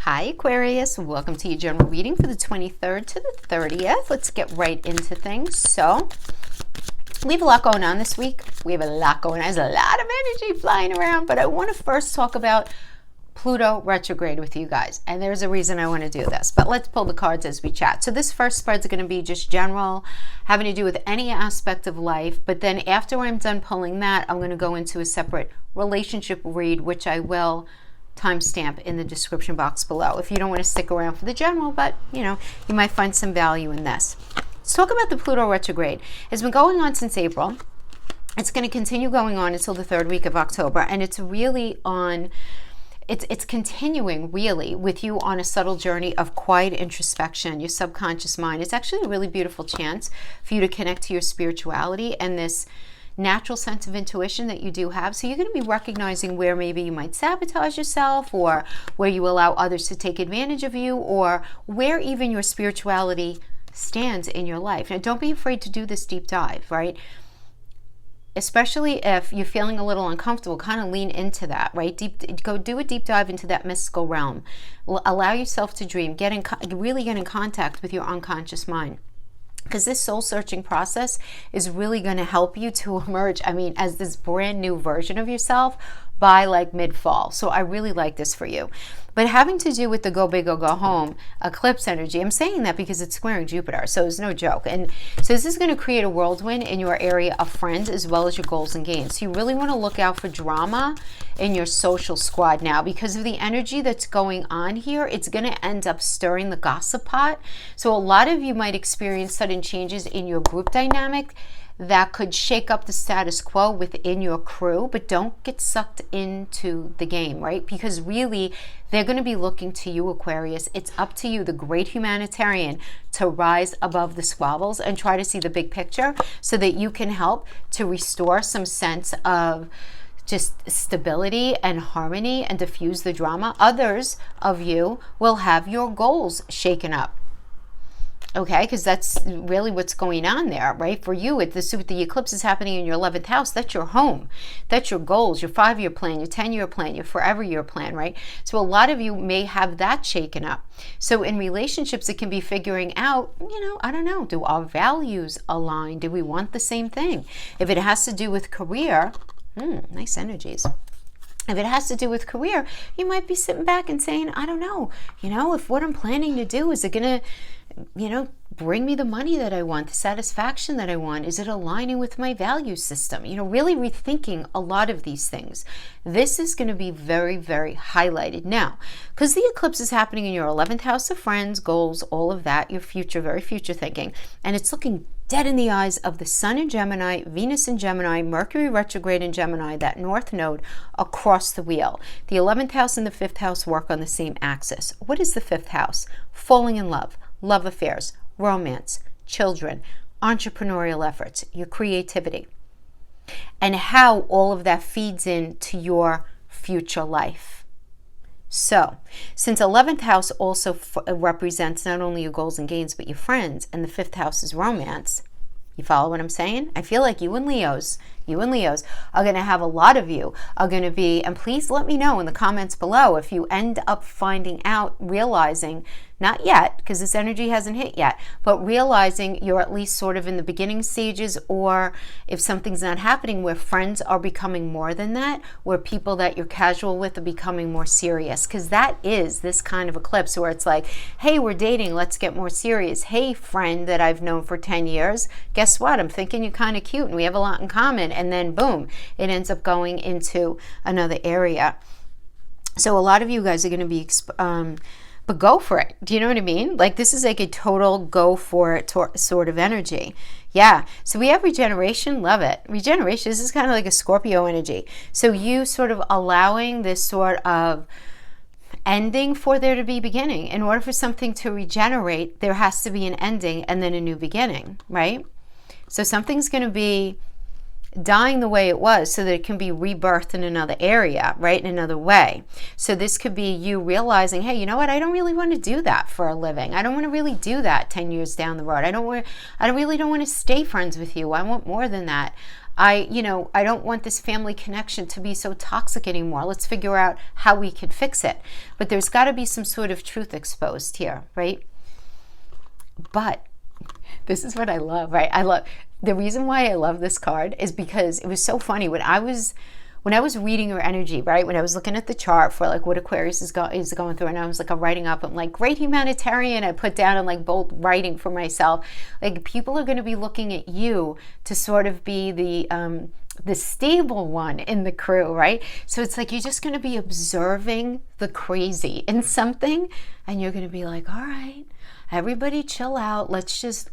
Hi Aquarius, welcome to your general reading for the 23rd to the 30th. Let's get right into things. So, we have a lot going on this week. We have a lot going on. There's a lot of energy flying around, but I want to first talk about Pluto retrograde with you guys. And there's a reason I want to do this, but let's pull the cards as we chat. So this first spread's going to be just general, having to do with any aspect of life. But then after I'm done pulling that, I'm going to go into a separate relationship read, which I will timestamp in the description box below if you don't want to stick around for the general, but you might find some value in this. Let's talk about the Pluto retrograde. It's been going on since April. It's going to continue going on until the third week of October, and it's really on it's continuing really with you on a subtle journey of quiet introspection, your subconscious mind. It's actually a really beautiful chance for you to connect to your spirituality and this natural sense of intuition that you do have. So you're going to be recognizing where maybe you might sabotage yourself, or where you allow others to take advantage of you, or where even your spirituality stands in your life. Now, don't be afraid to do this deep dive, right? Especially if you're feeling a little uncomfortable, kind of lean into that, right? Go do a deep dive into that mystical realm. Allow yourself to dream. Really get in contact with your unconscious mind, because this soul searching process is really going to help you to emerge, as this brand new version of yourself by like mid-fall. So I really like this for you. But having to do with the go big or go home eclipse energy, I'm saying that because it's squaring Jupiter, so it's no joke. And so this is going to create a whirlwind in your area of friends as well as your goals and gains. So you really want to look out for drama in your social squad now, because of the energy that's going on here. It's going to end up stirring the gossip pot. So a lot of you might experience sudden changes in your group dynamic that could shake up the status quo within your crew, but don't get sucked into the game, right? Because really, they're going to be looking to you, Aquarius. It's up to you, the great humanitarian, to rise above the squabbles and try to see the big picture so that you can help to restore some sense of just stability and harmony and diffuse the drama. Others of you will have your goals shaken up. Okay, because that's really what's going on there, right? For you, the eclipse is happening in your 11th house. That's your home. That's your goals, your 5-year plan, your 10-year plan, your forever year plan, right? So a lot of you may have that shaken up. So in relationships, it can be figuring out, I don't know, do our values align? Do we want the same thing? If it has to do with career, nice energies. If it has to do with career, you might be sitting back and saying, I don't know, if what I'm planning to do, is it going to, bring me the money that I want, the satisfaction that I want? Is it aligning with my value system? Really rethinking a lot of these things. This is going to be very, very highlighted now, because the eclipse is happening in your 11th house of friends, goals, all of that, your future, very future thinking. And it's looking dead in the eyes of the Sun in Gemini, Venus in Gemini, Mercury retrograde in Gemini, that North Node across the wheel. The 11th house and the 5th house work on the same axis. What is the 5th house? Falling in love, love affairs, romance, children, entrepreneurial efforts, your creativity, and how all of that feeds into your future life. So, since 11th house also represents not only your goals and gains, but your friends, and the 5th house is romance, you follow what I'm saying? I feel like you and Leos are going to have, a lot of you are going to be, and please let me know in the comments below if you end up finding out, realizing, not yet, because this energy hasn't hit yet, but realizing you're at least sort of in the beginning stages, or if something's not happening, where friends are becoming more than that, where people that you're casual with are becoming more serious, because that is this kind of eclipse where it's like, hey, we're dating, let's get more serious. Hey, friend that I've known for 10 years, guess what? I'm thinking you're kind of cute and we have a lot in common. And then boom, it ends up going into another area. So a lot of you guys are going to be but go for it. Do you know what I mean? Like, this is like a total go for it sort of energy. Yeah. So we have regeneration. Love it. Regeneration, this is kind of like a Scorpio energy. So you sort of allowing this sort of ending for there to be beginning. In order for something to regenerate, there has to be an ending and then a new beginning, right? So something's going to be dying the way it was so that it can be rebirthed in another area, right, in another way. So this could be you realizing, hey, you know what, I don't really want to do that for a living. I don't want to really do that 10 years down the road. I really don't want to stay friends with you. I want more than that. I don't want this family connection to be so toxic anymore. Let's figure out how we can fix it. But there's got to be some sort of truth exposed here, right? But this is what I love, right? The reason why I love this card is because it was so funny. When I was reading her energy, right? When I was looking at the chart for like what Aquarius is going through, and I was like, I'm writing up, I'm like, great humanitarian. I put down in like bold writing for myself. Like, people are going to be looking at you to sort of be the stable one in the crew, right? So it's like, you're just going to be observing the crazy in something, and you're going to be like, all right, everybody chill out. Let's just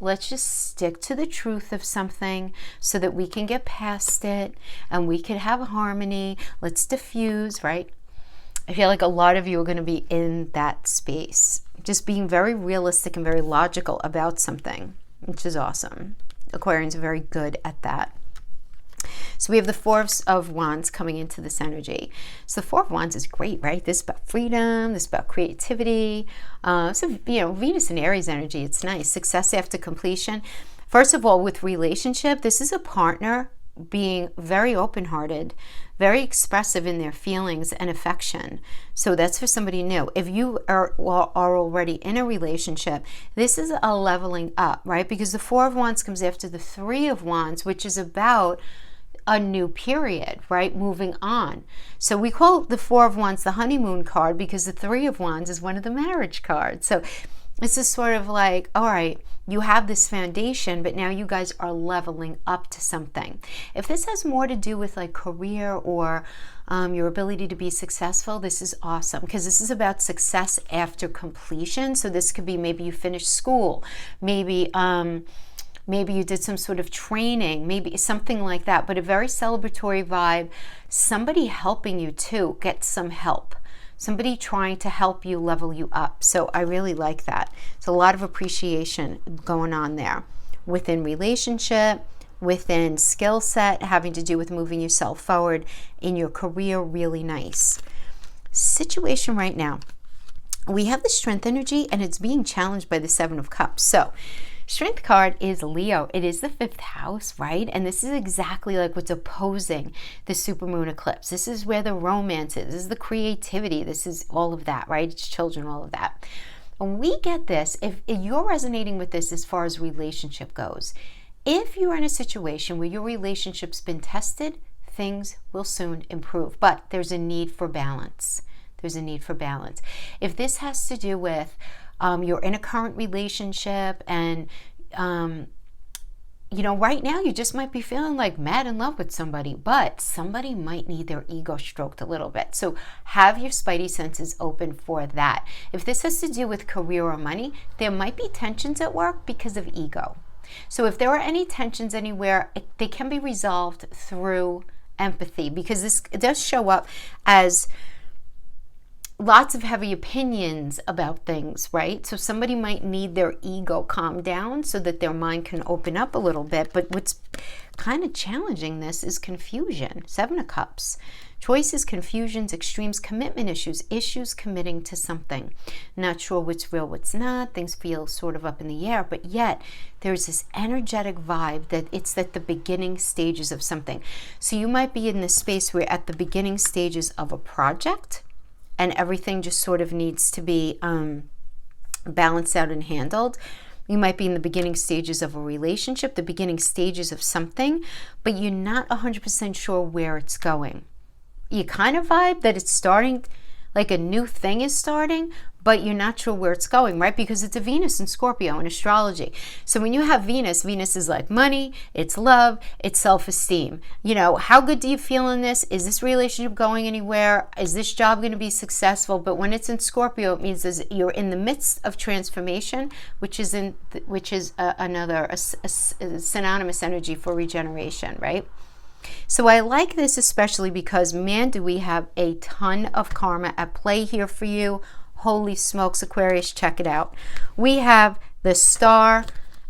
stick to the truth of something so that we can get past it and we can have harmony. Let's diffuse, right? I feel like a lot of you are going to be in that space, just being very realistic and very logical about something, which is awesome. Aquarians are very good at that. So we have the Four of Wands coming into this energy. So the Four of Wands is great, right? This is about freedom. This is about creativity. Venus and Aries energy, it's nice. Success after completion. First of all, with relationship, this is a partner being very open-hearted, very expressive in their feelings and affection. So that's for somebody new. If you are already in a relationship, this is a leveling up, right? Because the Four of Wands comes after the Three of Wands, which is about a new period, right? Moving on. So we call the Four of Wands the honeymoon card because the Three of Wands is one of the marriage cards. So this is sort of like, all right, you have this foundation, but now you guys are leveling up to something. If this has more to do with like career or your ability to be successful, this is awesome because this is about success after completion. So this could be maybe you finished school, maybe you did some sort of training, maybe something like that, but a very celebratory vibe. Somebody helping you too, get some help. Somebody trying to help you level you up. So I really like that. It's a lot of appreciation going on there within relationship, within skill set, having to do with moving yourself forward in your career. Really nice. Situation right now. We have the Strength energy and it's being challenged by the Seven of Cups. So Strength card is Leo. It is the 5th house, right? And this is exactly like what's opposing the supermoon eclipse. This is where the romance is. This is the creativity. This is all of that, right? It's children, all of that. When we get this, if you're resonating with this as far as relationship goes, if you're in a situation where your relationship's been tested, things will soon improve. But there's a need for balance. There's a need for balance. If this has to do with you're in a current relationship and, right now you just might be feeling like mad in love with somebody, but somebody might need their ego stroked a little bit. So have your spidey senses open for that. If this has to do with career or money, there might be tensions at work because of ego. So if there are any tensions anywhere, they can be resolved through empathy because this does show up as lots of heavy opinions about things, right? So somebody might need their ego calmed down so that their mind can open up a little bit. But what's kind of challenging this is confusion. Seven of Cups. Choices, confusions, extremes, commitment issues committing to something. Not sure what's real, what's not. Things feel sort of up in the air, but yet there's this energetic vibe that it's at the beginning stages of something. So you might be in this space where at the beginning stages of a project, and everything just sort of needs to be balanced out and handled. You might be in the beginning stages of a relationship, the beginning stages of something, but you're not 100% sure where it's going. You kind of vibe that it's starting, like a new thing is starting, but you're not sure where it's going, right? Because it's a Venus in Scorpio in astrology. So when you have Venus, Venus is like money, it's love, it's self-esteem. How good do you feel in this? Is this relationship going anywhere? Is this job going to be successful? But when it's in Scorpio, it means you're in the midst of transformation, which is another synonymous energy for regeneration, right? So I like this especially because, man, do we have a ton of karma at play here for you. Holy smokes, Aquarius, check it out. We have the Star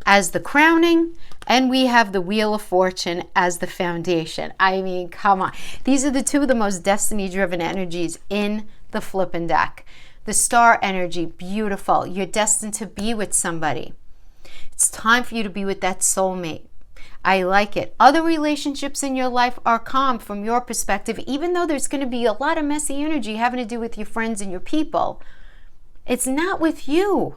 as the crowning, and we have the Wheel of Fortune as the foundation. I mean, come on. These are the two of the most destiny-driven energies in the flippin' deck. The Star energy, beautiful. You're destined to be with somebody. It's time for you to be with that soulmate. I like it. Other relationships in your life are calm from your perspective, even though there's going to be a lot of messy energy having to do with your friends and your people. It's not with you.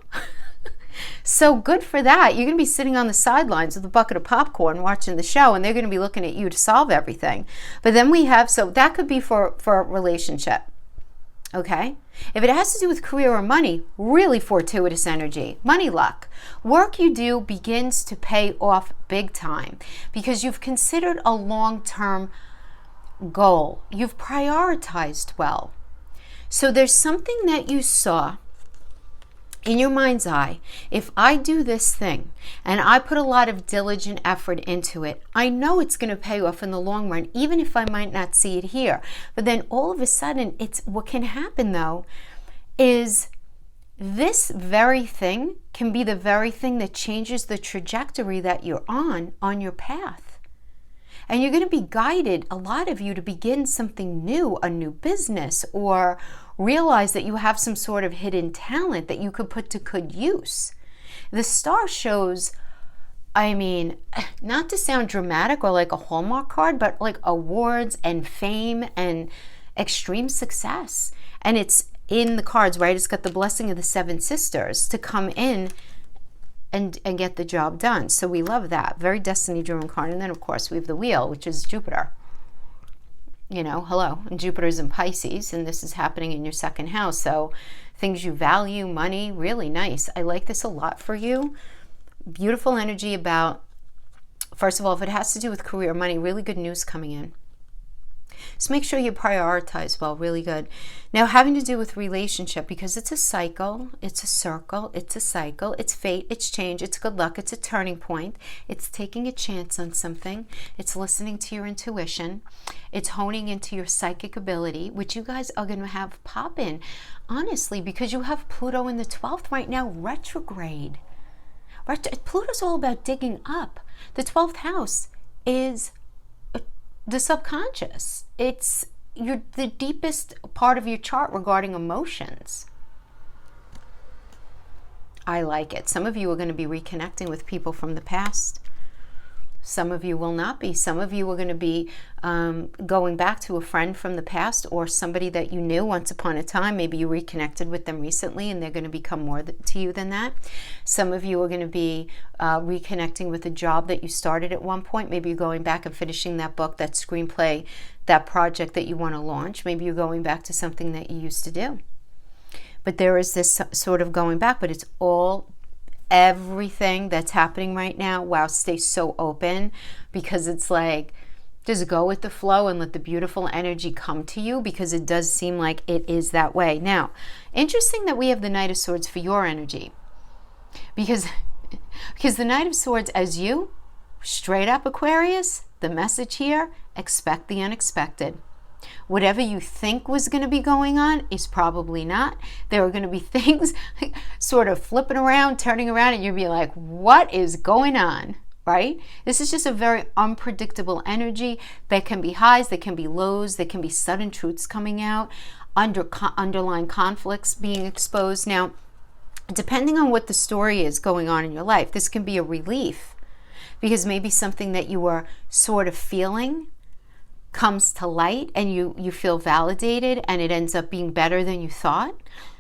So good for that. You're going to be sitting on the sidelines with a bucket of popcorn watching the show, and they're going to be looking at you to solve everything. But then we have, so that could be for a relationship. Okay? If it has to do with career or money, really fortuitous energy. Money luck. Work you do begins to pay off big time because you've considered a long-term goal. You've prioritized well. So there's something that you saw in your mind's eye. If I do this thing and I put a lot of diligent effort into it, I know it's going to pay off in the long run, even if I might not see it here. But then all of a sudden, what can happen though is this very thing can be the very thing that changes the trajectory that you're on your path. And you're going to be guided, a lot of you, to begin something new, a new business, or realize that you have some sort of hidden talent that you could put to good use. The star shows, I mean, not to sound dramatic or like a Hallmark card, but like awards and fame and extreme success. And it's in the cards, right? It's got the blessing of the 7 sisters to come in and get the job done. So we love that. Very destiny-driven card. And then, of course, we have the wheel, which is Jupiter. You know, hello. And Jupiter's in Pisces, and this is happening in your second house. So things you value, money, really nice. I like this a lot for you. Beautiful energy about, first of all, if it has to do with career, money, really good news coming in. So make sure you prioritize well, really good. Now, having to do with relationship, because it's a cycle, it's a circle, it's a cycle, it's fate, it's change, it's good luck, it's a turning point, it's taking a chance on something, it's listening to your intuition, it's honing into your psychic ability, which you guys are going to have pop in, honestly, because you have Pluto in the 12th right now, retrograde. Pluto's all about digging up. The 12th house is the subconscious. It's the deepest part of your chart regarding emotions. I like it. Some of you are going to be reconnecting with people from the past. Some of you will not be. Some of you are going to be going back to a friend from the past or somebody that you knew once upon a time. Maybe you reconnected with them recently and they're going to become more to you than that. Some of you are going to be reconnecting with a job that you started at one point. Maybe you're going back and finishing that book, that screenplay, that project that you want to launch. Maybe you're going back to something that you used to do. But there is this sort of going back, but it's all everything that's happening right now. Wow, stay so open, because it's like, just go with the flow and let the beautiful energy come to you, because it does seem like it is that way. Now, interesting that we have the Knight of Swords for your energy, because the Knight of Swords as you, straight up Aquarius, the message here, expect the unexpected. Whatever you think was going to be going on is probably not. There are going to be things sort of flipping around, turning around, and you'll be like, what is going on, right? This is just a very unpredictable energy. There can be highs, there can be lows, there can be sudden truths coming out, underlying conflicts being exposed. Now, depending on what the story is going on in your life, this can be a relief, because maybe something that you were sort of feeling comes to light and you feel validated and it ends up being better than you thought.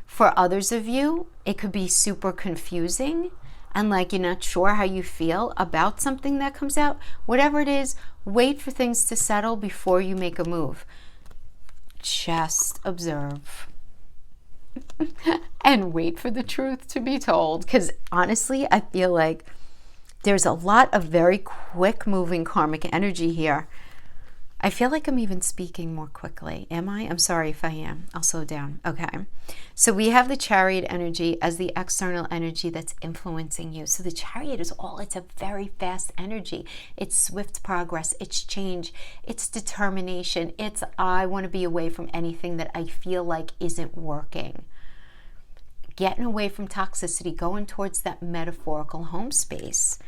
For others of you, it could be super confusing and like you're not sure how you feel about something that comes out. Whatever it is, wait for things to settle before you make a move. Just observe. And wait for the truth to be told, because honestly, I feel like there's a lot of very quick moving karmic energy here. I feel like I'm even speaking more quickly. Am I? I'm sorry if I am. I'll slow down. Okay. So we have the Chariot energy as the external energy that's influencing you. So the Chariot is it's a very fast energy. It's swift progress. It's change. It's determination. It's, I want to be away from anything that I feel like isn't working. Getting away from toxicity, going towards that metaphorical home space.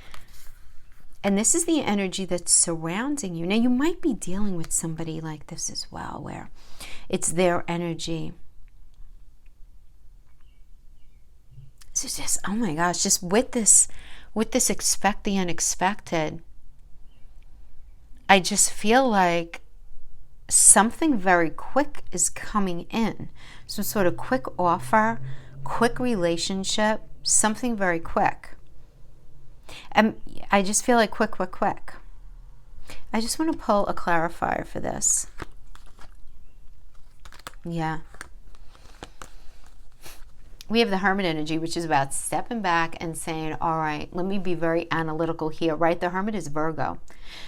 And this is the energy that's surrounding you. Now, you might be dealing with somebody like this as well, where it's their energy. So just, oh my gosh, just with this expect the unexpected. I just feel like something very quick is coming in. Some sort of quick offer, quick relationship, something very quick. And I just feel like quick. I just want to pull a clarifier for this. Yeah. We have the Hermit energy, which is about stepping back and saying, all right, let me be very analytical here, right? The Hermit is Virgo.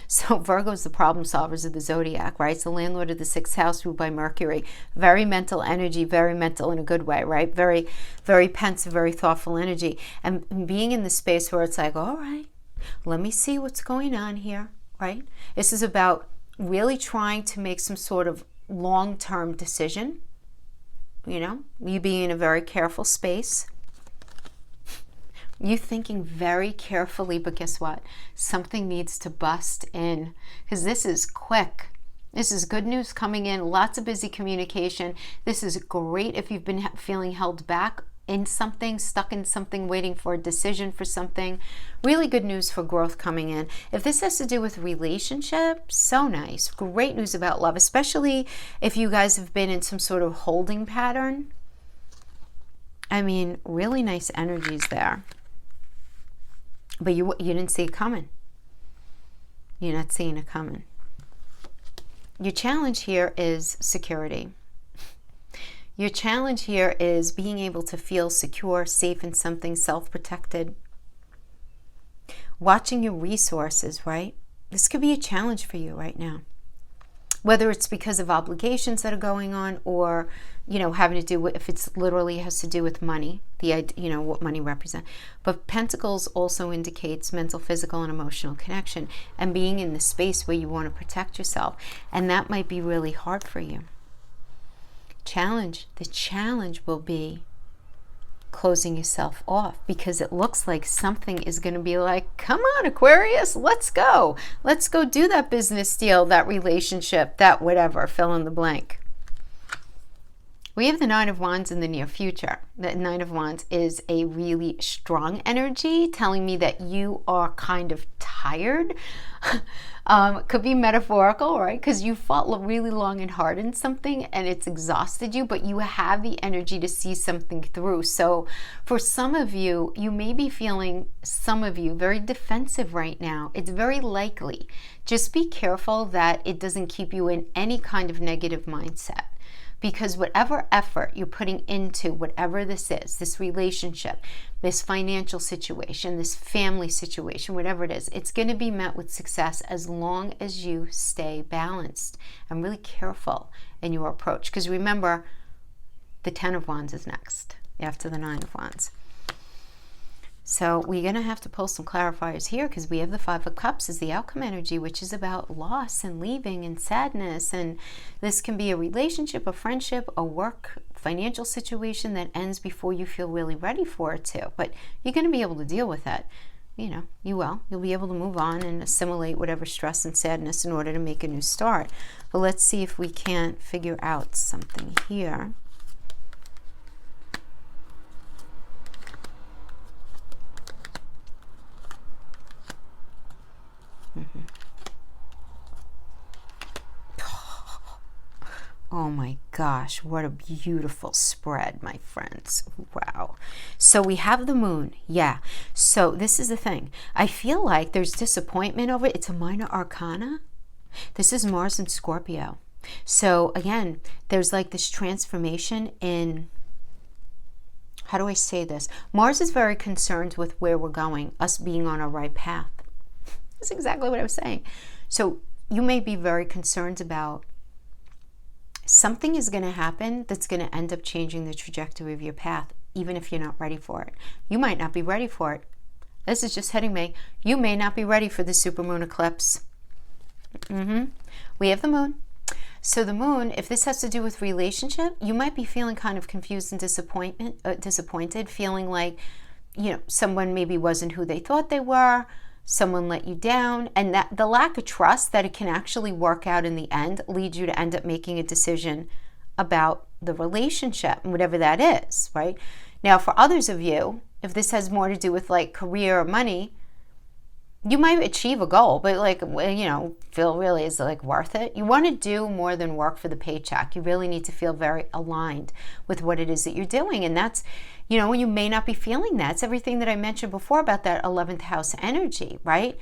So Virgo is the problem solvers of the zodiac, right? It's the landlord of the 6th house ruled by Mercury. Very mental energy, very mental in a good way, right? Very, very pensive, very thoughtful energy. And being in the space where it's like, all right, let me see what's going on here, right? This is about really trying to make some sort of long-term decision. You know, you being in a very careful space. You thinking very carefully, but guess what? Something needs to bust in because this is quick. This is good news coming in. Lots of busy communication. This is great if you've been feeling held back in something, stuck in something, waiting for a decision for something. Really good news for growth coming in. If this has to do with relationships, so nice. Great news about love, especially if you guys have been in some sort of holding pattern. I mean, really nice energies there. But you didn't see it coming. You're not seeing it coming. Your challenge here is security. Your challenge here is being able to feel secure, safe in something, self-protected. Watching your resources, right? This could be a challenge for you right now. Whether it's because of obligations that are going on or, you know, having to do with, if it's literally has to do with money, you know, what money represents. But Pentacles also indicates mental, physical, and emotional connection and being in the space where you want to protect yourself. And that might be really hard for you. The challenge will be closing yourself off because it looks like something is going to be like, come on, Aquarius, let's go do that business deal, that relationship, that whatever, fill in the blank. We have the Nine of Wands in the near future. The Nine of Wands is a really strong energy telling me that you are kind of tired. Could be metaphorical, right? Because you fought really long and hard in something and it's exhausted you, but you have the energy to see something through. So for some of you, you may be feeling, some of you, very defensive right now. It's very likely. Just be careful that it doesn't keep you in any kind of negative mindset. Because whatever effort you're putting into whatever this is, this relationship, this financial situation, this family situation, whatever it is, it's going to be met with success as long as you stay balanced and really careful in your approach. Because remember, the Ten of Wands is next after the Nine of Wands. So we're going to have to pull some clarifiers here because we have the Five of Cups as the outcome energy, which is about loss and leaving and sadness. And this can be a relationship, a friendship, a work, financial situation that ends before you feel really ready for it to. But you're going to be able to deal with that. You know, you will. You'll be able to move on and assimilate whatever stress and sadness in order to make a new start. But let's see if we can't figure out something here. Oh my gosh, what a beautiful spread, my friends. Wow. So we have the moon. Yeah. So this is the thing. I feel like there's disappointment over it. It's a minor arcana. This is Mars and Scorpio. So again, there's like this transformation in, how do I say this? Mars is very concerned with where we're going, us being on our right path. That's exactly what I was saying. So you may be very concerned about something is going to happen that's going to end up changing the trajectory of your path, even if you're not ready for it. You might not be ready for it. This is just hitting me. You may not be ready for the supermoon eclipse. We have the moon. So the moon, if this has to do with relationship, you might be feeling kind of confused and disappointed, feeling like, you know, someone maybe wasn't who they thought they were. Someone let you down, and that the lack of trust that it can actually work out in the end leads you to end up making a decision about the relationship and whatever that is, right? Now, for others of you, if this has more to do with like career or money, You might achieve a goal, but like, you know, feel really is like worth it. You want to do more than work for the paycheck. You really need to feel very aligned with what it is that you're doing. And that's, you know, you may not be feeling that. It's everything that I mentioned before about that 11th house energy, right?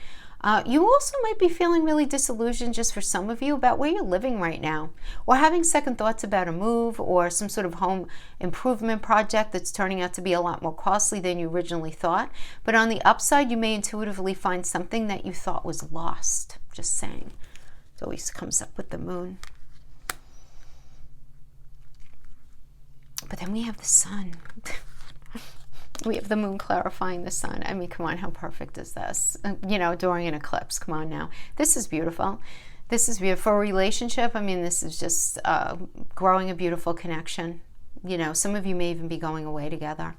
You also might be feeling really disillusioned, just for some of you, about where you're living right now, or having second thoughts about a move or some sort of home improvement project that's turning out to be a lot more costly than you originally thought. But on the upside, you may intuitively find something that you thought was lost. Just saying. It always comes up with the moon. But then we have the sun. We have the moon clarifying the sun. I mean, come on, how perfect is this? You know, during an eclipse, come on now. This is beautiful. This is beautiful. For a relationship, I mean, this is just growing a beautiful connection. You know, some of you may even be going away together.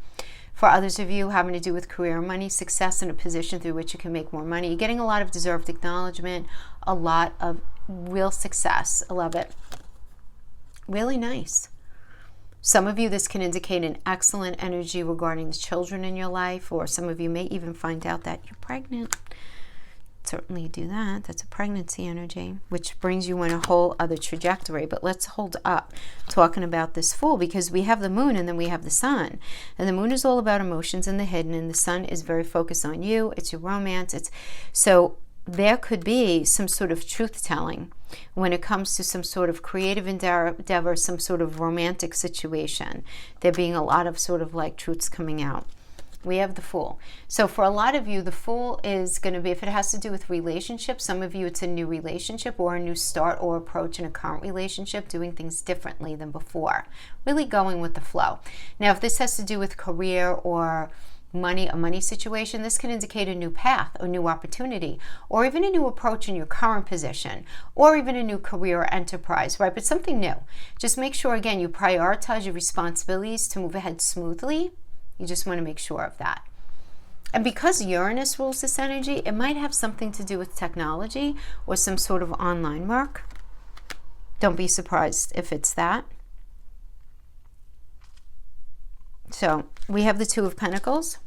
For others of you, having to do with career, money, success, in a position through which you can make more money. You're getting a lot of deserved acknowledgement, a lot of real success. I love it. Really nice. Some of you, this can indicate an excellent energy regarding the children in your life, or some of you may even find out that you're pregnant. Certainly do that. That's a pregnancy energy, which brings you in a whole other trajectory. But let's hold up talking about this Fool, because we have the moon and then we have the sun. And the moon is all about emotions and the hidden, and the sun is very focused on you. It's your romance. So there could be some sort of truth-telling when it comes to some sort of creative endeavor, some sort of romantic situation. There being a lot of sort of like truths coming out. We have the Fool. So for a lot of you, the Fool is going to be, if it has to do with relationships, some of you it's a new relationship or a new start or approach in a current relationship, doing things differently than before. Really going with the flow. Now, if this has to do with career or money, a money situation, this can indicate a new path, a new opportunity, or even a new approach in your current position, or even a new career or enterprise, right? But something new. Just make sure, again, you prioritize your responsibilities to move ahead smoothly. You just want to make sure of that. And because Uranus rules this energy, it might have something to do with technology or some sort of online work. Don't be surprised if it's that. So we have the Two of Pentacles,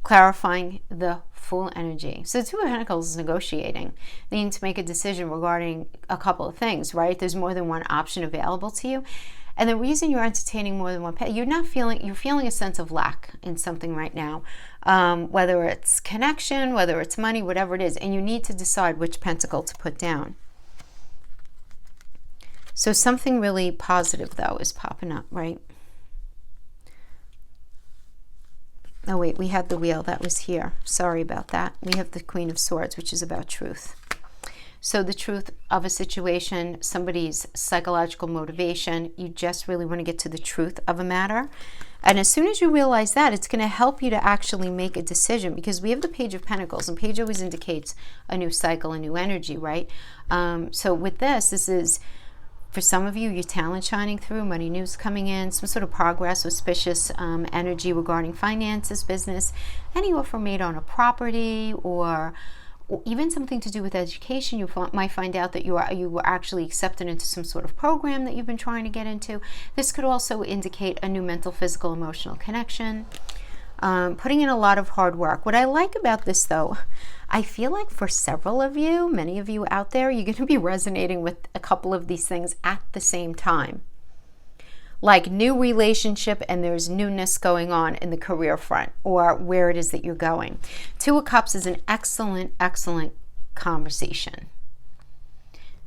clarifying the Fool energy. So the Two of Pentacles is negotiating. They need to make a decision regarding a couple of things, right? There's more than one option available to you. And the reason you're entertaining more than one path, you're feeling a sense of lack in something right now, whether it's connection, whether it's money, whatever it is, and you need to decide which pentacle to put down. So something really positive, though, is popping up, right? Oh, wait, we had the Wheel. That was here. Sorry about that. We have the Queen of Swords, which is about truth. So the truth of a situation, somebody's psychological motivation, you just really want to get to the truth of a matter. And as soon as you realize that, it's going to help you to actually make a decision, because we have the Page of Pentacles, and Page always indicates a new cycle, a new energy, right? So with this is, for some of you, your talent shining through, money news coming in, some sort of progress, auspicious energy regarding finances, business, any offer made on a property, or even something to do with education. You might find out that you were actually accepted into some sort of program that you've been trying to get into. This could also indicate a new mental, physical, emotional connection. Putting in a lot of hard work. What I like about this, though, I feel like for several of you, many of you out there, you're going to be resonating with a couple of these things at the same time. Like new relationship, and there's newness going on in the career front or where it is that you're going. Two of Cups is an excellent, excellent conversation.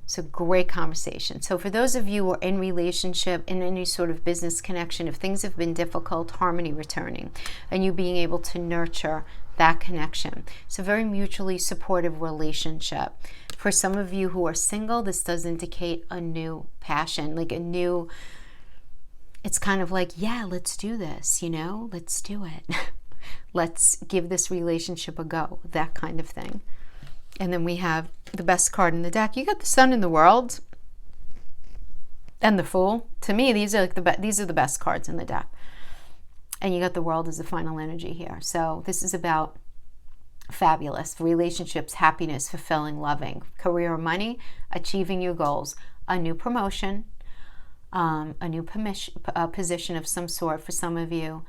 So great conversation. So for those of you who are in relationship, in any sort of business connection, if things have been difficult, harmony returning, and you being able to nurture that connection. It's a very mutually supportive relationship. For some of you who are single, this does indicate a new passion, like a new, it's kind of like, yeah, let's do this, you know, let's do it. Let's give this relationship a go, that kind of thing. And then we have the best card in the deck. You got the Sun in the World and the Fool. To me, these are like these are the best cards in the deck. And you got the World as the final energy here. So this is about fabulous relationships, happiness, fulfilling, loving, career, money, achieving your goals, a new promotion, a new position of some sort for some of you,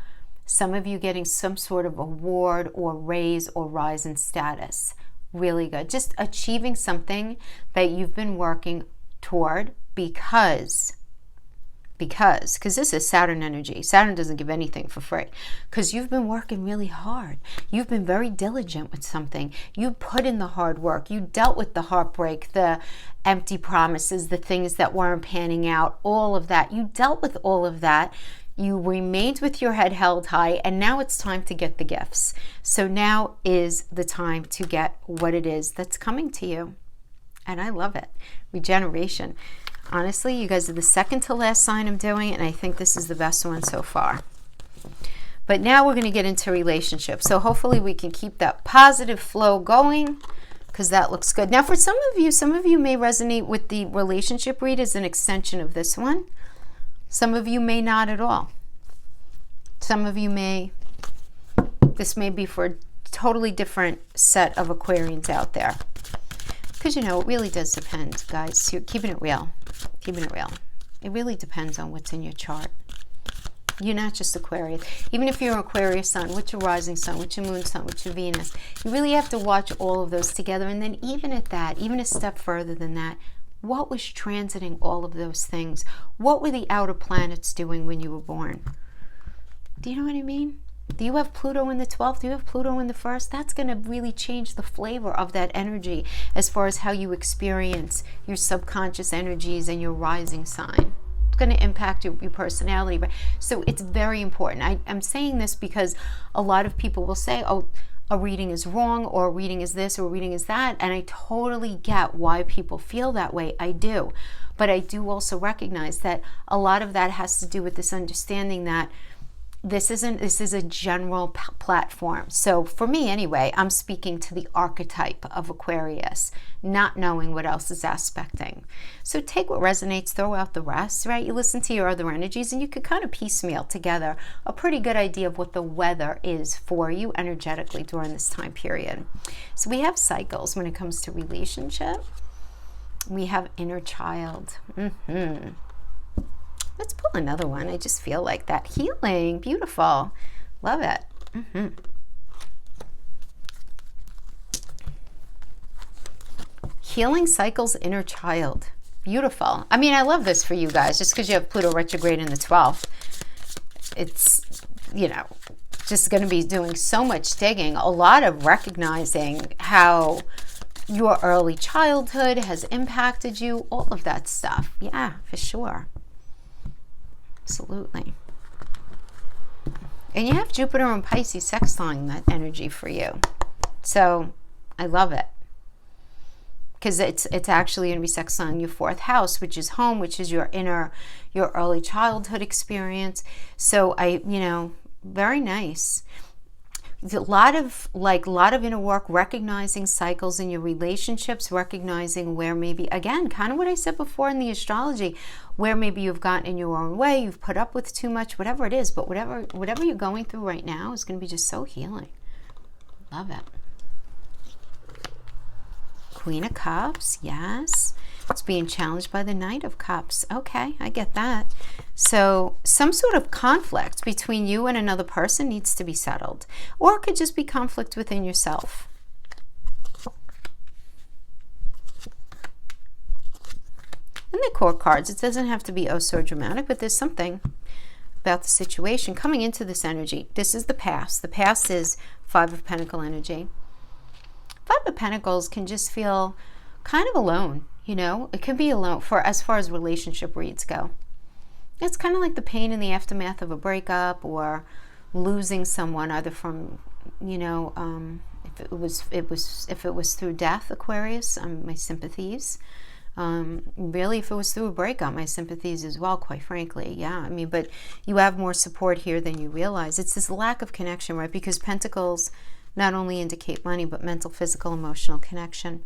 Some of you getting some sort of award or raise or rise in status. Really good. Just achieving something that you've been working toward because this is Saturn energy. Saturn doesn't give anything for free, because you've been working really hard. You've been very diligent with something. You put in the hard work. You dealt with the heartbreak, the empty promises, the things that weren't panning out, all of that. You dealt with all of that. You remained with your head held high, and now it's time to get the gifts. So now is the time to get what it is that's coming to you. And I love it. Regeneration. Honestly, you guys are the second to last sign I'm doing, and I think this is the best one so far. But now we're going to get into relationships. So hopefully we can keep that positive flow going, because that looks good. Now for some of you may resonate with the relationship read as an extension of this one. Some of you may not at all. Some of you this may be for a totally different set of Aquarians out there. Because, it really does depend, guys. You're keeping it real. Keeping it real. It really depends on what's in your chart. You're not just Aquarius. Even if you're an Aquarius sun, what's your rising sun, what's your moon sun, what's your Venus? You really have to watch all of those together. And then even at that, even a step further than that, what was transiting all of those things? What were the outer planets doing when you were born? Do you know what I mean? Do you have Pluto in the 12th? Do you have Pluto in the 1st? That's going to really change the flavor of that energy as far as how you experience your subconscious energies and your rising sign. It's going to impact your personality. So it's very important. I'm saying this because a lot of people will say, oh, a reading is wrong, or a reading is this, or a reading is that. And I totally get why people feel that way. I do. But I do also recognize that a lot of that has to do with this understanding that this is a general platform. So for me anyway, I'm speaking to the archetype of Aquarius, not knowing what else is aspecting. So take what resonates, throw out the rest, right? You listen to your other energies, and you could kind of piecemeal together a pretty good idea of what the weather is for you energetically during this time period. So we have cycles when it comes to relationship. We have inner child. Let's pull another one. I just feel like that. Healing. Beautiful. Love it. Healing cycles, inner child. Beautiful. I mean, I love this for you guys, just because you have Pluto retrograde in the 12th. It's, just going to be doing so much digging. A lot of recognizing how your early childhood has impacted you. All of that stuff. Yeah, for sure. Absolutely. And you have Jupiter and Pisces sextiling that energy for you. So I love it. Because it's actually going to be sextiling your 4th house, which is home, which is your early childhood experience. So very nice. A lot of inner work, recognizing cycles in your relationships, recognizing where maybe, again, kind of what I said before in the astrology, where maybe you've gotten in your own way, you've put up with too much, whatever it is, but whatever you're going through right now is going to be just so healing. Love it. Queen of Cups, yes. It's being challenged by the Knight of Cups. Okay, I get that. So some sort of conflict between you and another person needs to be settled. Or it could just be conflict within yourself. And the Court cards, it doesn't have to be oh so dramatic, but there's something about the situation coming into this energy. This is the past. The past is 5 of Pentacles energy. 5 of Pentacles can just feel kind of alone. It can be alone for as far as relationship reads go. It's kind of like the pain in the aftermath of a breakup or losing someone, either from, if it was through death, Aquarius, my sympathies. Really, if it was through a breakup, my sympathies as well, quite frankly. Yeah, but you have more support here than you realize. It's this lack of connection, right? Because Pentacles not only indicate money, but mental, physical, emotional connection.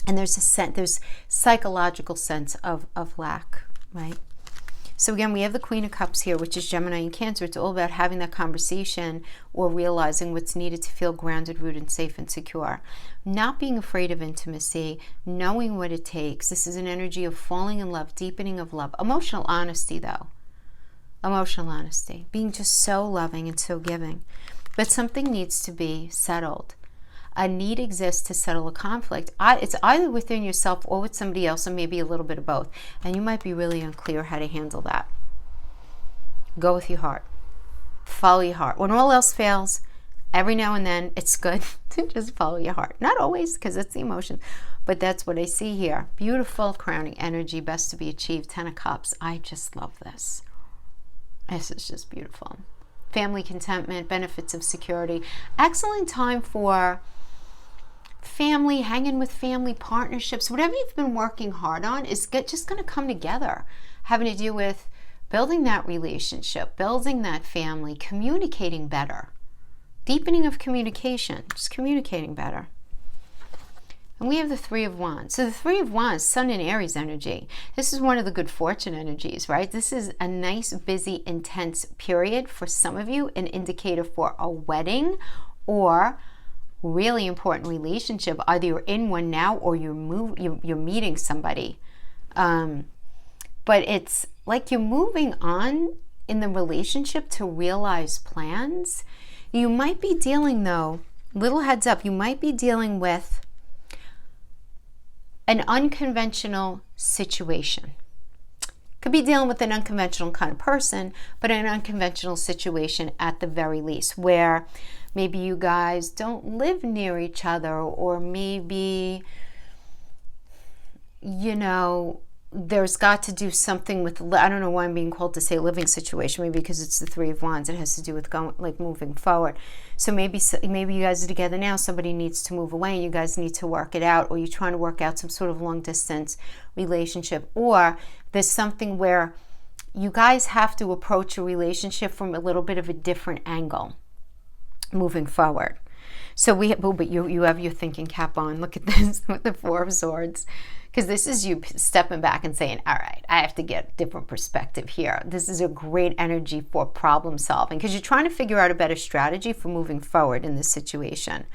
And there's psychological sense of lack, right? So again, we have the Queen of Cups here, which is Gemini and Cancer. It's all about having that conversation or realizing what's needed to feel grounded, rooted, safe, and secure. Not being afraid of intimacy, knowing what it takes. This is an energy of falling in love, deepening of love. Emotional honesty, though. Emotional honesty, being just so loving and so giving. But something needs to be settled. A need exists to settle a conflict. It's either within yourself or with somebody else, or maybe a little bit of both. And you might be really unclear how to handle that. Go with your heart. Follow your heart. When all else fails, every now and then, it's good to just follow your heart. Not always, because it's the emotion. But that's what I see here. Beautiful crowning energy, best to be achieved. 10 of Cups. I just love this. This is just beautiful. Family contentment, benefits of security. Excellent time for family, hanging with family, partnerships. Whatever you've been working hard on is just going to come together. Having to do with building that relationship, building that family, communicating better. Deepening of communication, just communicating better. And we have the Three of Wands. So the Three of Wands, Sun and Aries energy. This is one of the good fortune energies, right? This is a nice, busy, intense period for some of you, an indicator for a wedding or really important relationship. Either you're in one now or you're meeting somebody. But it's like you're moving on in the relationship to realize plans. You might be dealing, though, little heads up, you might be dealing with an unconventional situation. Could be dealing with an unconventional kind of person, but an unconventional situation at the very least, where maybe you guys don't live near each other, or maybe, you know, there's got to do something with, I don't know why I'm being called to say living situation, maybe because it's the Three of Wands. It has to do with going, like, moving forward. So maybe you guys are together now, somebody needs to move away and you guys need to work it out, or you're trying to work out some sort of long distance relationship, or there's something where you guys have to approach a relationship from a little bit of a different angle moving forward. So but you have your thinking cap on. Look at this with the Four of Swords. Because this is you stepping back and saying, all right, I have to get a different perspective here. This is a great energy for problem solving, because you're trying to figure out a better strategy for moving forward in this situation.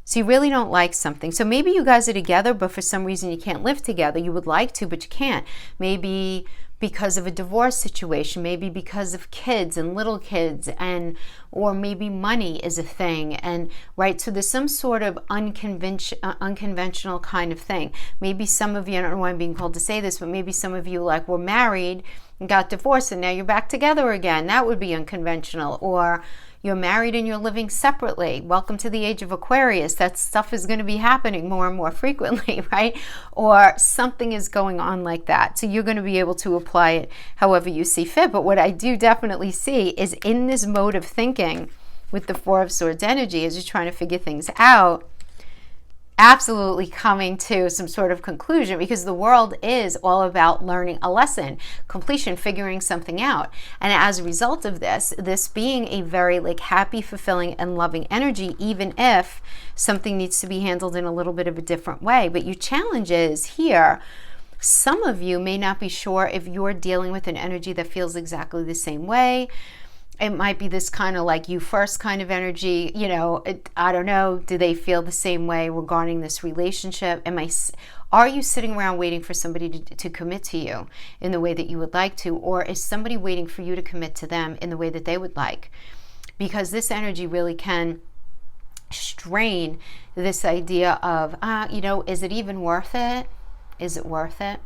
So you really don't like something. So maybe you guys are together, but for some reason you can't live together. You would like to, but you can't. Maybe because of a divorce situation, maybe because of kids and little kids, and or maybe money is a thing, and right, so there's some sort of unconventional kind of thing. Maybe some of you, I don't know why I'm being called to say this, but maybe some of you like were married and got divorced and now you're back together again. That would be unconventional. Or you're married and you're living separately. Welcome to the age of Aquarius. That stuff is going to be happening more and more frequently, right? Or something is going on like that. So you're going to be able to apply it however you see fit. But what I do definitely see is in this mode of thinking with the Four of Swords energy, as you're trying to figure things out, absolutely coming to some sort of conclusion, because the world is all about learning a lesson, completion, figuring something out. And as a result of this being a very like happy, fulfilling, and loving energy, even if something needs to be handled in a little bit of a different way. But your challenge is here, some of you may not be sure if you're dealing with an energy that feels exactly the same way. It might be this kind of like you first kind of energy, you know, I don't know. Do they feel the same way regarding this relationship? Are you sitting around waiting for somebody to commit to you in the way that you would like to? Or is somebody waiting for you to commit to them in the way that they would like? Because this energy really can strain this idea of, you know, is it even worth it? Is it worth it?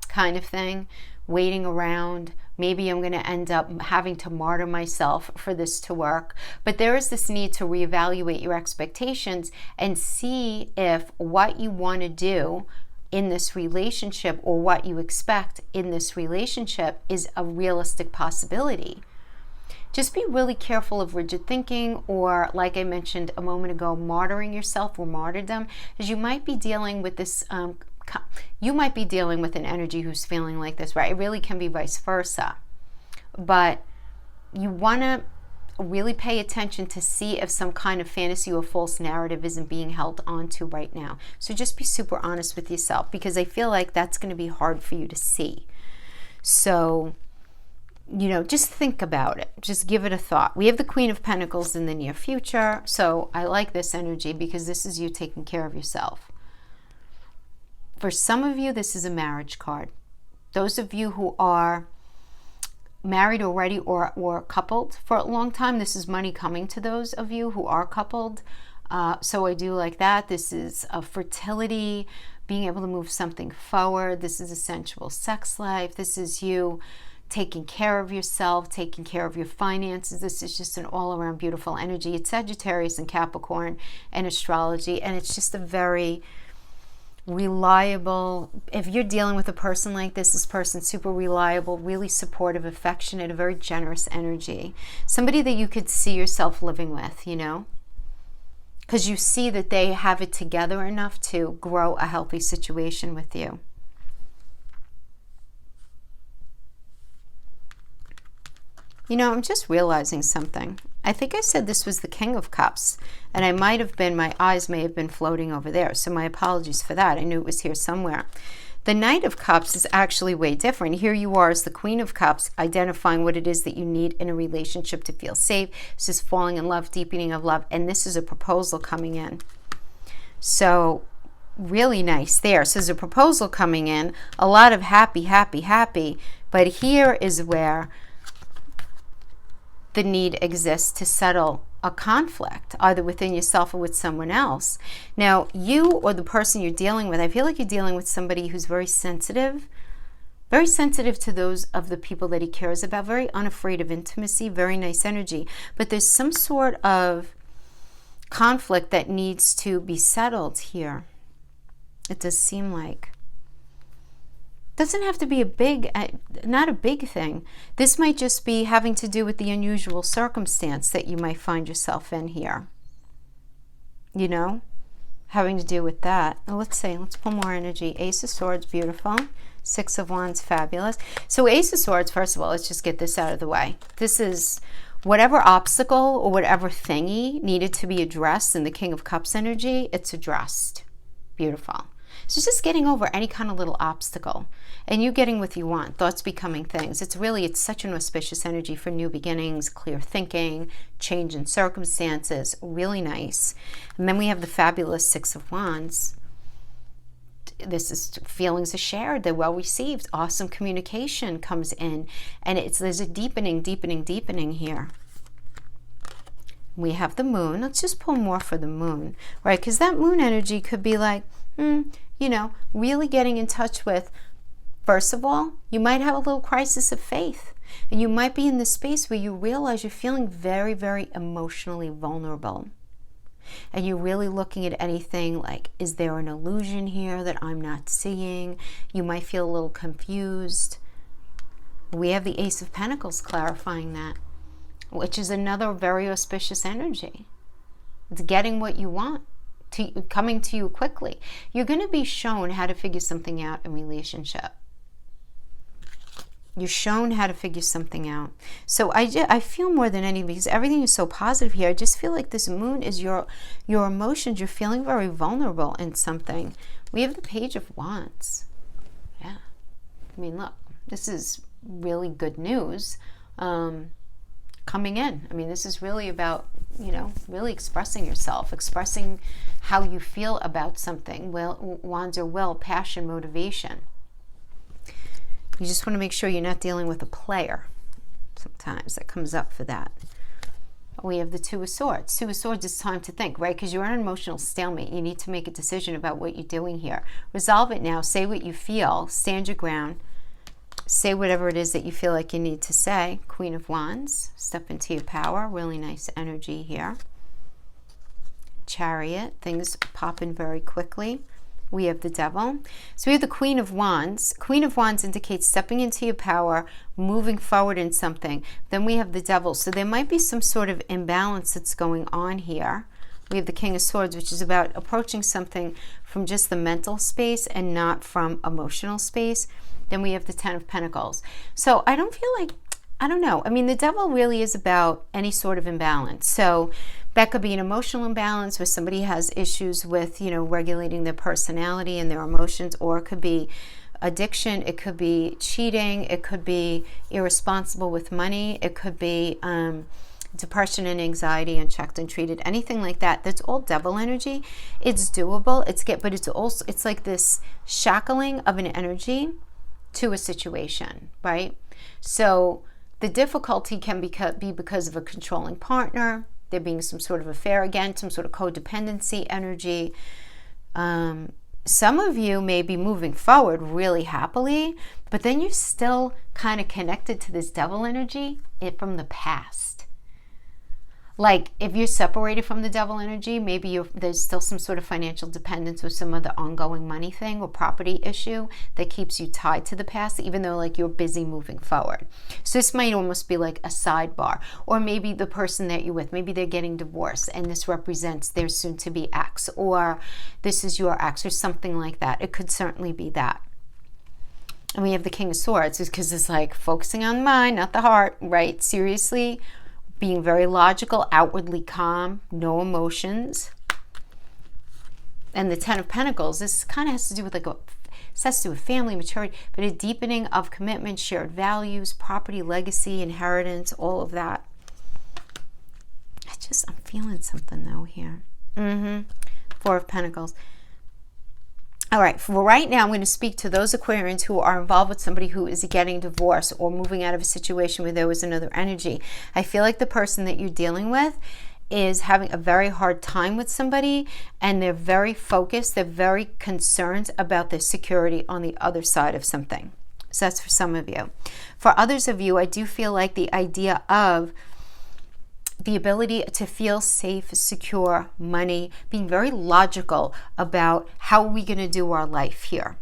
Kind of thing. Waiting around. Maybe I'm going to end up having to martyr myself for this to work. But there is this need to reevaluate your expectations and see if what you want to do in this relationship, or what you expect in this relationship, is a realistic possibility. Just be really careful of rigid thinking, or like I mentioned a moment ago, martyring yourself or martyrdom, as you might be dealing with this you might be dealing with an energy who's feeling like this, right? It really can be vice versa. But you want to really pay attention to see if some kind of fantasy or false narrative isn't being held onto right now. So just be super honest with yourself, because I feel like that's going to be hard for you to see. So, you know, just think about it. Just give it a thought. We have the Queen of Pentacles in the near future. So I like this energy because this is you taking care of yourself. For some of you, this is a marriage card. Those of you who are married already or coupled for a long time, this is money coming to those of you who are coupled. So I do like that. This is a fertility, being able to move something forward. This is a sensual sex life. This is you taking care of yourself, taking care of your finances. This is just an all-around beautiful energy. It's Sagittarius and Capricorn and astrology, and it's just a very reliable, if you're dealing with a person like this person's super reliable, really supportive, affectionate, a very generous energy. Somebody that you could see yourself living with, you know? Because you see that they have it together enough to grow a healthy situation with you. You know, I'm just realizing something. I think I said this was the King of Cups, and I might have been, my eyes may have been floating over there, so my apologies for that. I knew it was here somewhere. The Knight of Cups is actually way different. Here you are as the Queen of Cups, identifying what it is that you need in a relationship to feel safe. This is falling in love, deepening of love, and this is a proposal coming in. So really nice there. So there's a proposal coming in, a lot of happy, happy, happy, but here is where the need exists to settle a conflict, either within yourself or with someone else. Now, you or the person you're dealing with, I feel like you're dealing with somebody who's very sensitive to those of the people that he cares about, very unafraid of intimacy, very nice energy. But there's some sort of conflict that needs to be settled here. It does seem like. Doesn't have to be a big, not a big thing. This might just be having to do with the unusual circumstance that you might find yourself in here. You know, having to do with that. Now, let's see, let's pull more energy. Ace of Swords, beautiful. Six of Wands, fabulous. So Ace of Swords, first of all, let's just get this out of the way. This is whatever obstacle or whatever thingy needed to be addressed in the King of Cups energy, it's addressed. Beautiful. So it's just getting over any kind of little obstacle and you getting what you want, thoughts becoming things. It's such an auspicious energy for new beginnings, clear thinking, change in circumstances, really nice. And then we have the fabulous Six of Wands. This is feelings are shared, they're well received, awesome communication comes in, and there's a deepening here. We have the Moon. Let's just pull more for the Moon, right? Because that Moon energy could be like, you know, really getting in touch with, first of all, you might have a little crisis of faith. And you might be in this space where you realize you're feeling very, very emotionally vulnerable. And you're really looking at anything like, is there an illusion here that I'm not seeing? You might feel a little confused. We have the Ace of Pentacles clarifying that, which is another very auspicious energy. It's getting what you want. Coming to you quickly. You're going to be shown how to figure something out in relationship. You're shown how to figure something out. So I feel more than anything, because everything is so positive here, I just feel like this Moon is your emotions. You're feeling very vulnerable in something. We have the Page of Wands. Yeah. I mean, look, this is really good news coming in. I mean, this is really about, you know, really expressing yourself, expressing how you feel about something. Well, Wands are will, passion, motivation. You just want to make sure you're not dealing with a player. Sometimes that comes up for that. We have the Two of Swords. Two of Swords is time to think, right? Because you're in an emotional stalemate. You need to make a decision about what you're doing here. Resolve it now. Say what you feel. Stand your ground. Say whatever it is that you feel like you need to say. Queen of Wands, step into your power. Really nice energy here. Chariot, things pop in very quickly. We have the Devil. So we have the Queen of Wands. Queen of Wands indicates stepping into your power, moving forward in something. Then we have the Devil. So there might be some sort of imbalance that's going on here. We have the King of Swords, which is about approaching something from just the mental space and not from emotional space. Then we have the Ten of Pentacles. So I don't feel like, I don't know. I mean, the Devil really is about any sort of imbalance. So that could be an emotional imbalance where somebody has issues with, you know, regulating their personality and their emotions, or it could be addiction, it could be cheating, it could be irresponsible with money, it could be depression and anxiety, unchecked and treated, anything like that. That's all Devil energy. It's doable. But it's also, it's like this shackling of an energy to a situation, right? So The difficulty can be because of a controlling partner, there being some sort of affair, again, some sort of codependency energy. Some of you may be moving forward really happily, but then you're still kind of connected to this devil energy from the past. Like if you're separated from the devil energy, maybe there's still some sort of financial dependence or some other ongoing money thing or property issue that keeps you tied to the past, even though like you're busy moving forward. So this might almost be like a sidebar. Or maybe the person that you're with, maybe they're getting divorced and this represents their soon-to-be ex, or this is your ex, or something like that. It could certainly be that. And we have the King of Swords because it's like focusing on the mind, not the heart, right? Seriously, being very logical, outwardly calm, no emotions. And the Ten of Pentacles, this kind of has to do with family, maturity, but a deepening of commitment, shared values, property, legacy, inheritance, all of that. I'm feeling something though here. Four of Pentacles. All right, for right now, I'm going to speak to those Aquarians who are involved with somebody who is getting divorced or moving out of a situation where there was another energy. I feel like the person that you're dealing with is having a very hard time with somebody, and they're very focused, they're very concerned about their security on the other side of something. So that's for some of you. For others of you, I do feel like the idea of the ability to feel safe, secure, money, being very logical about how are we going to do our life here,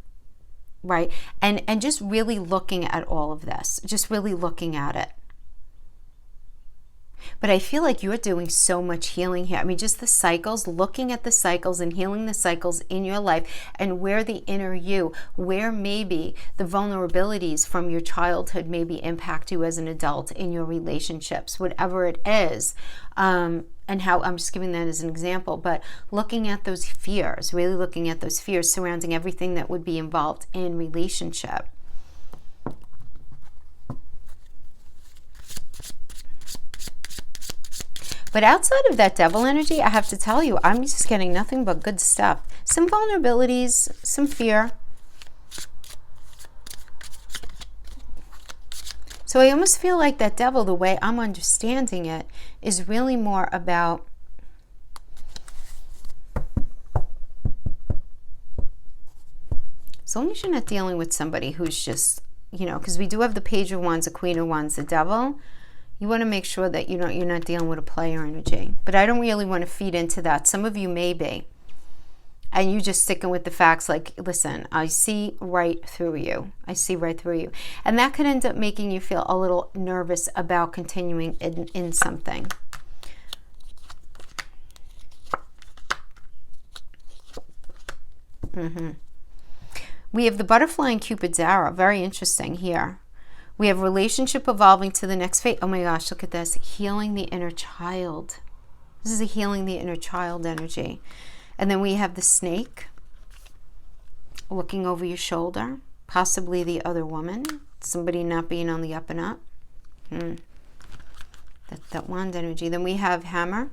right? And just really looking at all of this, just really looking at it. But I feel like you're doing so much healing here. I mean, just the cycles, looking at the cycles and healing the cycles in your life, and where the inner you, where maybe the vulnerabilities from your childhood maybe impact you as an adult in your relationships, whatever it is. And how, I'm just giving that as an example, but looking at those fears, really looking at those fears surrounding everything that would be involved in relationship. But outside of that devil energy, I have to tell you, I'm just getting nothing but good stuff. Some vulnerabilities, some fear. So I almost feel like that devil, the way I'm understanding it, is really more about as long as you're not dealing with somebody who's just, because we do have the Page of Wands, the Queen of Wands, the devil. You want to make sure that you're not dealing with a player energy. But I don't really want to feed into that. Some of you may be. And you just sticking with the facts like, listen, I see right through you. I see right through you. And that could end up making you feel a little nervous about continuing in something. We have the butterfly and Cupid's arrow. Very interesting here. We have relationship evolving to the next phase. Oh my gosh, look at this. Healing the inner child. This is a healing the inner child energy. And then we have the snake looking over your shoulder. Possibly the other woman. Somebody not being on the up and up. That wand energy. Then we have hammer.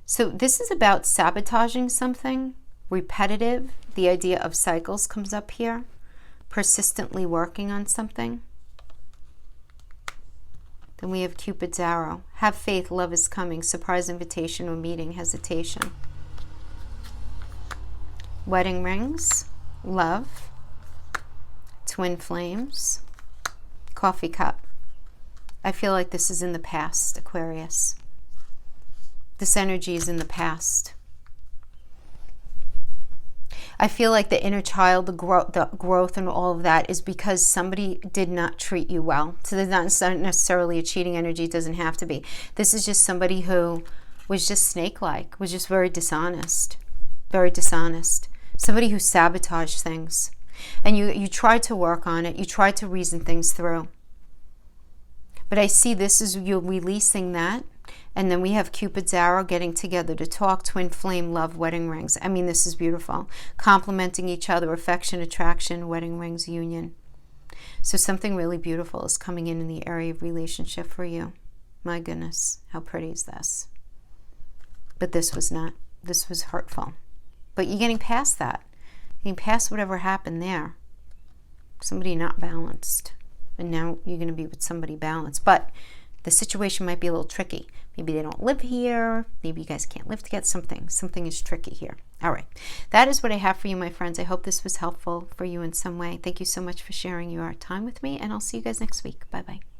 So this is about sabotaging something. Repetitive. The idea of cycles comes up here. Persistently working on something. Then we have Cupid's arrow. Have faith, love is coming. Surprise invitation or meeting, hesitation. Wedding rings, love, twin flames, coffee cup. I feel like this is in the past, Aquarius. This energy is in the past. I feel like the inner child, the growth and all of that is because somebody did not treat you well. So there's not necessarily a cheating energy. It doesn't have to be. This is just somebody who was just snake-like, was just very dishonest. Very dishonest. Somebody who sabotaged things. And you tried to work on it. You tried to reason things through. But I see this is you releasing that. And then we have Cupid's arrow, getting together to talk, twin flame, love, wedding rings. I mean, this is beautiful. Complementing each other, affection, attraction, wedding rings, union. So something really beautiful is coming in the area of relationship for you. My goodness, how pretty is this? But this was not. This was hurtful. But you're getting past that. You're getting past whatever happened there. Somebody not balanced. and now you're going to be with somebody balanced. But the situation might be a little tricky. Maybe they don't live here. Maybe you guys can't live together. Something is tricky here. All right. That is what I have for you, my friends. I hope this was helpful for you in some way. Thank you so much for sharing your time with me, and I'll see you guys next week. Bye-bye.